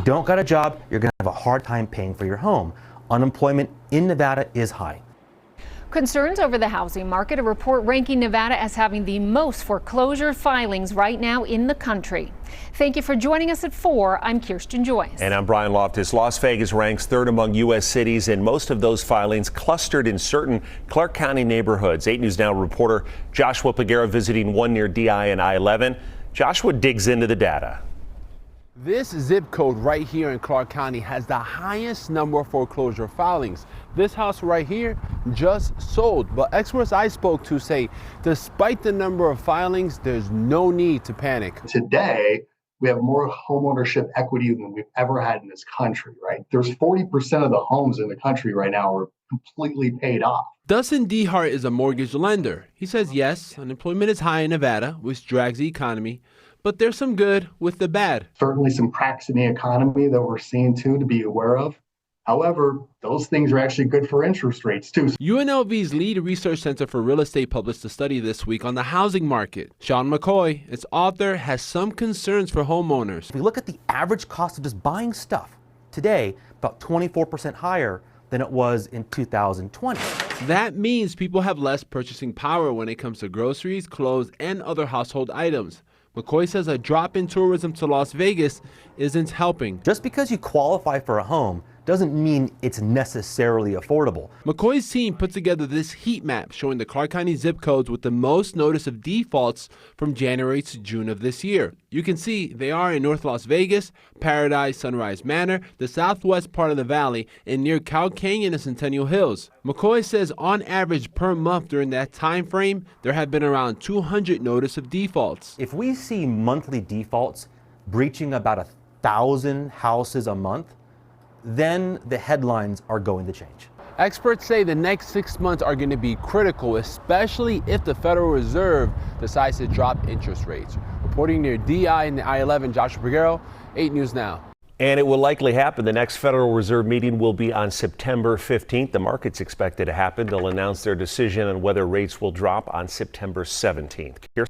don't got a job, you're going to have a hard time paying for your home. Unemployment in Nevada is high. Concerns over the housing market, a report ranking Nevada as having the most foreclosure filings right now in the country. Thank you for joining us at 4. I'm Kirsten Joyce. And I'm Brian Loftus. Las Vegas ranks third among U.S. cities, and most of those filings clustered in certain Clark County neighborhoods. 8 News Now reporter Joshua Pagera visiting one near DI and I-11. Joshua digs into the data. This zip code right here in Clark County has the highest number of foreclosure filings. This house right here just sold, but experts I spoke to say despite the number of filings, there's no need to panic. Today, we have more homeownership equity than we've ever had in this country, right? There's 40% of the homes in the country right now are completely paid off. Dustin Dehart is a mortgage lender. He says, yes, unemployment is high in Nevada, which drags the economy, but there's some good with the bad. Certainly some cracks in the economy that we're seeing too to be aware of. However, those things are actually good for interest rates too. UNLV's lead research center for real estate published a study this week on the housing market. Sean McCoy, its author, has some concerns for homeowners. If we look at the average cost of just buying stuff today, about 24% higher than it was in 2020. That means people have less purchasing power when it comes to groceries, clothes, and other household items. McCoy says a drop in tourism to Las Vegas isn't helping. Just because you qualify for a home doesn't mean it's necessarily affordable. McCoy's team put together this heat map showing the Clark County zip codes with the most notice of defaults from January to June of this year. You can see they are in North Las Vegas, Paradise, Sunrise Manor, the southwest part of the valley, and near Cow Canyon and Centennial Hills. McCoy says on average per month during that time frame, there have been around 200 notice of defaults. If we see monthly defaults breaching about 1,000 houses a month, then the headlines are going to change. Experts say the next 6 months are going to be critical, especially if the Federal Reserve decides to drop interest rates. Reporting near DI and I-11, Joshua Pagera, 8 News Now. And it will likely happen. The next Federal Reserve meeting will be on September 15th. The market's expected to happen. They'll announce their decision on whether rates will drop on September 17th.